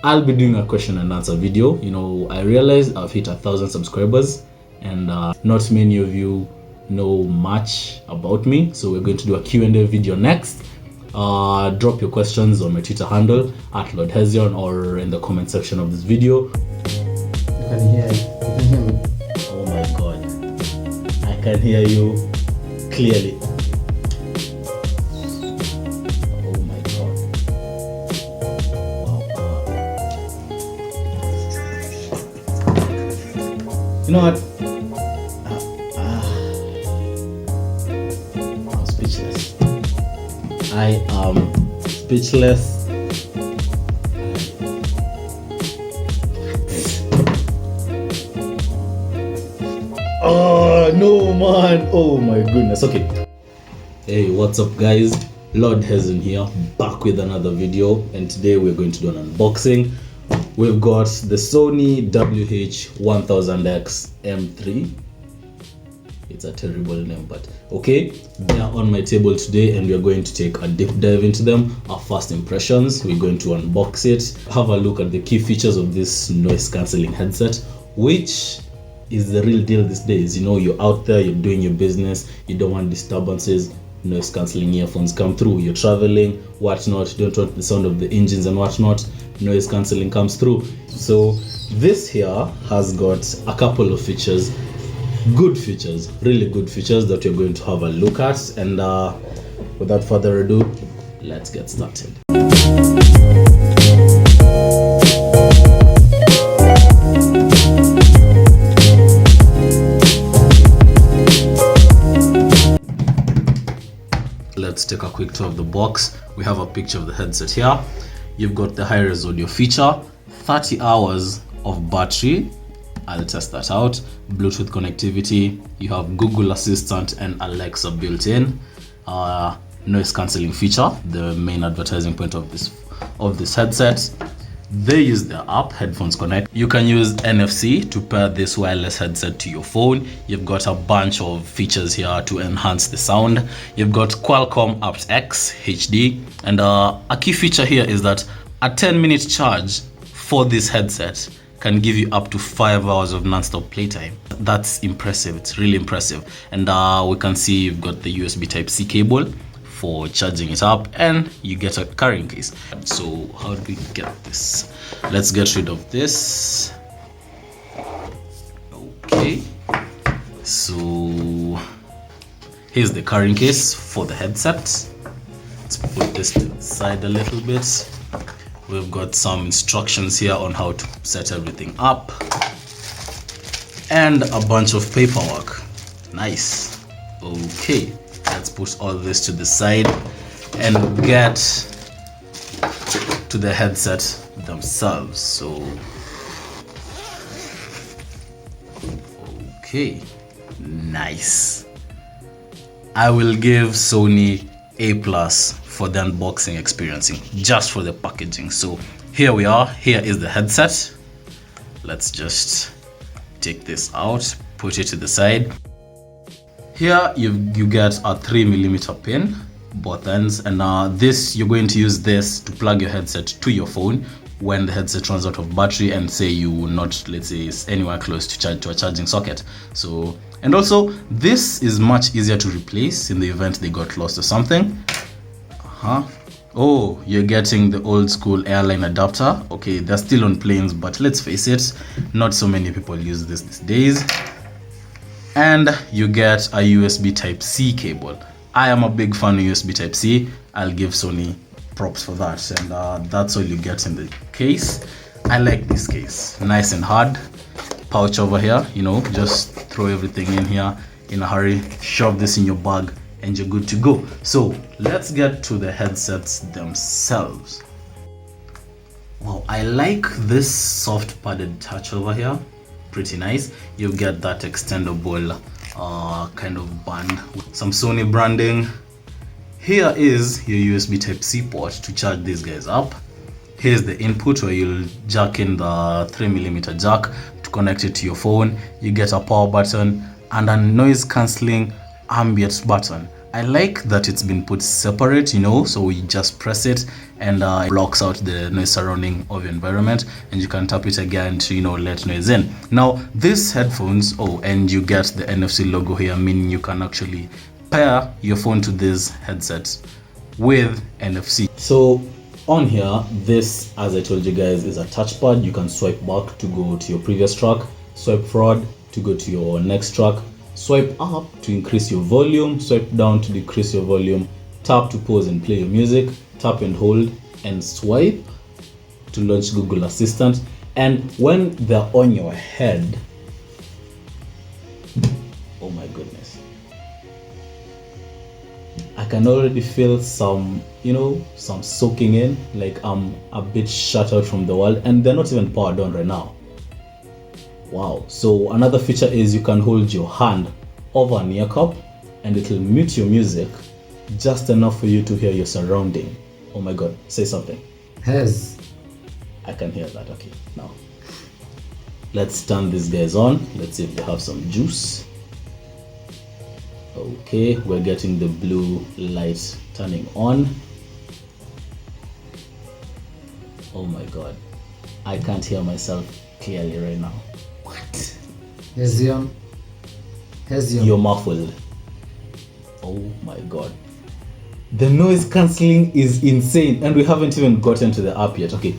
I'll be doing a question and answer video. I realized I've hit 1,000 subscribers, and not many of you know much about me, so we're going to do a Q&A video next. Drop your questions on my Twitter handle at Lord Hezion or in the comment section of this video. You can hear me. Oh my god, I can hear you clearly. Oh my god. Wow. You know what? I'm speechless. I am speechless. Oh no, man. Oh my goodness. Okay. Hey, what's up, guys? Lord Hezion here, back with another video, and today we're going to do an unboxing. We've got the Sony WH-1000XM3. It's a terrible name, but okay. They are on my table today, and we're going to take a deep dive into them. Our first impressions, we're going to unbox it, have a look at the key features of this noise cancelling headset, which is the real deal these days. You're out there, you're doing your business, you don't want disturbances, noise cancelling earphones come through. You're traveling, whatnot, you don't want the sound of the engines and whatnot, noise cancelling comes through. So this here has got a couple of features, good features, really good features that you're going to have a look at. And without further ado, let's get started. Let's take a quick tour of the box. We have a picture of the headset here. You've got the high-res audio feature, 30 hours of battery. I'll test that out. Bluetooth connectivity. You have Google Assistant and Alexa built in. Noise cancelling feature, the main advertising point of this headset. They use their app, Headphones Connect. You can use NFC to pair this wireless headset to your phone. You've got a bunch of features here to enhance the sound. You've got Qualcomm aptX HD, and a key feature here is that a 10-minute charge for this headset can give you up to 5 hours of non-stop playtime. That's impressive. It's really impressive. And we can see you've got the USB Type-C cable for charging it up, and you get a carrying case. So how do we get this? Let's get rid of this. Okay, so here's the carrying case for the headset. Let's put this to the side a little bit. We've got some instructions here on how to set everything up, and a bunch of paperwork. Nice. Okay, let's put all this to the side and get to the headset themselves. So okay, nice. I will give Sony A+ for the unboxing experiencing, just for the packaging. So here we are. Here is the headset. Let's just take this out, put it to the side. Here you get a 3mm pin, both ends, and this, you're going to use this to plug your headset to your phone when the headset runs out of battery, and say you will not, let's say, it's anywhere close to a charging socket. So, and also this is much easier to replace in the event they got lost or something. Oh, you're getting the old school airline adapter. Okay, they're still on planes, but let's face it, not so many people use this these days. And you get a USB Type-C cable. I am a big fan of USB Type-C. I'll give Sony props for that. And that's all you get in the case. I like this case, nice and hard. Pouch over here, just throw everything in here in a hurry, shove this in your bag, and you're good to go. So let's get to the headsets themselves. Wow, I like this soft padded touch over here. Pretty nice. You get that extendable kind of band with some Sony branding. Here is your USB Type-C port to charge these guys up. Here's the input where you'll jack in the 3mm jack to connect it to your phone. You get a power button and a noise cancelling ambient button. I like that it's been put separate, you know, so you just press it and it blocks out the noise surrounding of your environment, and you can tap it again to, you know, let noise in. Now these headphones, and you get the NFC logo here, meaning you can actually pair your phone to this headset with NFC. So on here, this, as I told you guys, is a touchpad. You can swipe back to go to your previous track, swipe forward to go to your next track, swipe up to increase your volume, swipe down to decrease your volume, tap to pause and play your music, tap and hold, and swipe to launch Google Assistant. And when they're on your head, oh my goodness, I can already feel some, you know, some soaking in, like I'm a bit shut out from the world, and they're not even powered on right now. Wow. So another feature is you can hold your hand over an ear cup and it'll mute your music just enough for you to hear your surrounding. Oh my god, say something. Has. I can hear that. Okay, now let's turn these guys on. Let's see if they have some juice. Okay, we're getting the blue light turning on. Oh my god, I can't hear myself clearly right now. What? Hesium. You're muffled. Oh my god, the noise cancelling is insane, and we haven't even gotten to the app yet. Okay,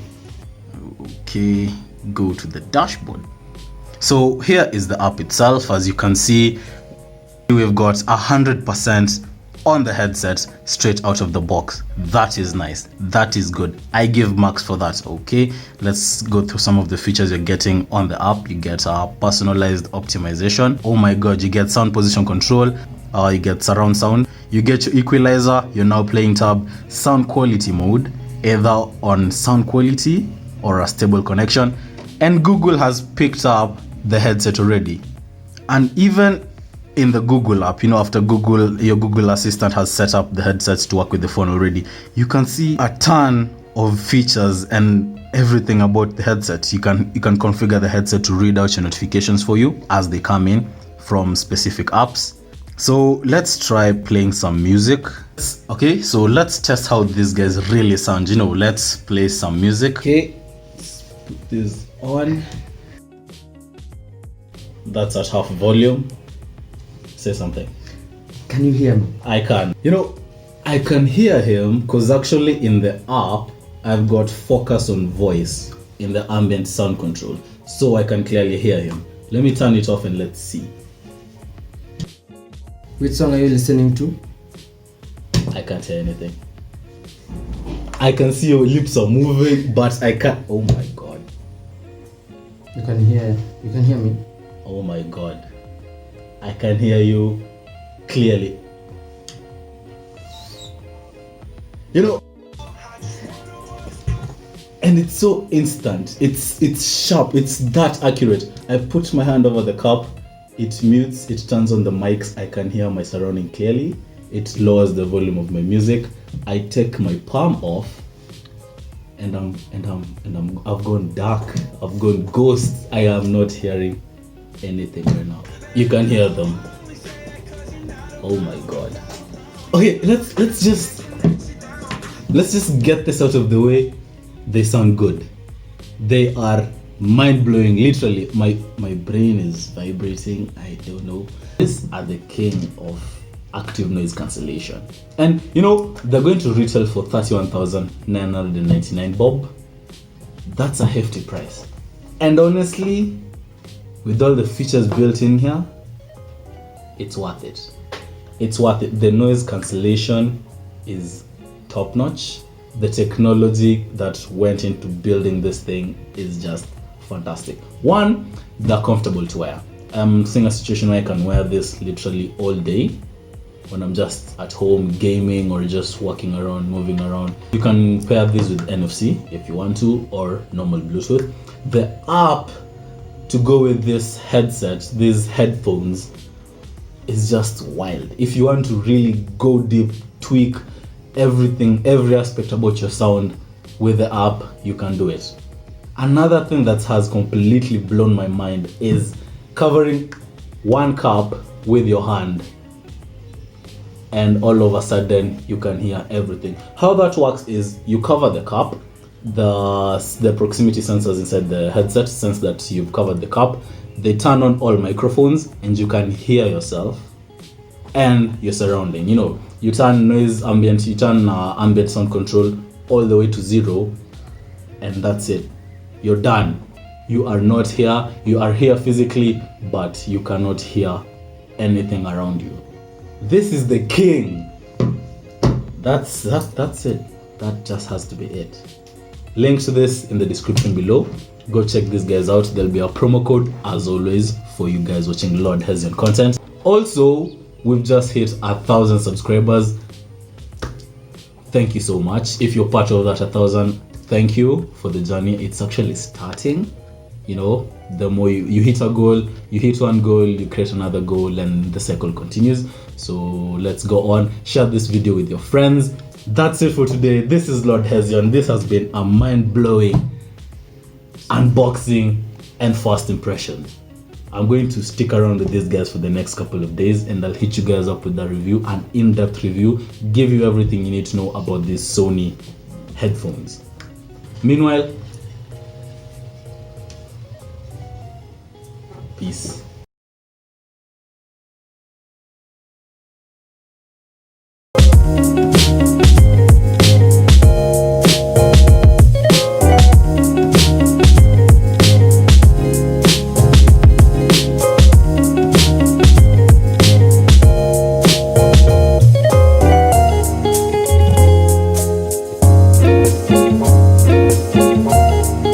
go to the dashboard. So here is the app itself. As you can see, we've got 100% on the headset straight out of the box. That is nice, that is good. I give marks for that. Okay, let's go through some of the features you're getting on the app. You get personalized optimization. Oh my god, you get sound position control, you get surround sound, you get your equalizer, your now playing tab, sound quality mode, either on sound quality or a stable connection, and Google has picked up the headset already. And even in the Google app, you know, after your Google Assistant has set up the headsets to work with the phone already, you can see a ton of features and everything about the headset. You can configure the headset to read out your notifications for you as they come in from specific apps. So let's try playing some music. Okay, so let's test how these guys really sound. You know, let's play some music. Okay, let's put this on. That's at half volume. Say something. Can you hear me? I can. You know, I can hear him because actually in the app, I've got focus on voice in the ambient sound control. So I can clearly hear him. Let me turn it off and let's see. Which song are you listening to? I can't hear anything. I can see your lips are moving, but I can't. Oh my god. You can hear me? Oh my god. I can hear you clearly. You know, and it's so instant. It's sharp. It's that accurate. I put my hand over the cup. It mutes. It turns on the mics. I can hear my surrounding clearly. It lowers the volume of my music. I take my palm off, and I've gone dark. I've gone ghost. I am not hearing anything right now. You can hear them. Oh my god. Okay, let's just get this out of the way. They sound good. They are mind-blowing. Literally, my brain is vibrating. I don't know. These are the king of active noise cancellation, and you know they're going to retail for 31,999 bob. That's a hefty price, and honestly, with all the features built in here, it's worth it. It's worth it. The noise cancellation is top notch. The technology that went into building this thing is just fantastic. One, they're comfortable to wear. I'm seeing a situation where I can wear this literally all day when I'm just at home gaming or just walking around, moving around. You can pair this with NFC if you want to, or normal Bluetooth. The app to go with this headset, these headphones, is just wild. If you want to really go deep, tweak everything, every aspect about your sound with the app, you can do it. Another thing that has completely blown my mind is covering one cup with your hand. and all of a sudden you can hear everything. How that works is you cover the cup, the proximity sensors inside the headset sense that you've covered the cup, they turn on all microphones and you can hear yourself and your surrounding. You know, you turn noise ambient, you turn ambient sound control all the way to 0, and that's it. You're done. You are not here. You are here physically, but you cannot hear anything around you. This is the king. That's it. That just has to be it. Links to this in the description below. Go check these guys out. There'll be a promo code as always for you guys watching Lord Hesian content. Also, we've just hit 1,000 subscribers. Thank you so much. If you're part of that 1,000, thank you for the journey. It's actually starting. You know, the more you hit a goal, you hit one goal, you create another goal, and the cycle continues. So let's go on. Share this video with your friends. That's it for today. This is Lord Hesian. This has been a mind-blowing unboxing and first impression. I'm going to stick around with these guys for the next couple of days, and I'll hit you guys up with a review, an in-depth review, give you everything you need to know about these Sony headphones. Meanwhile, peace.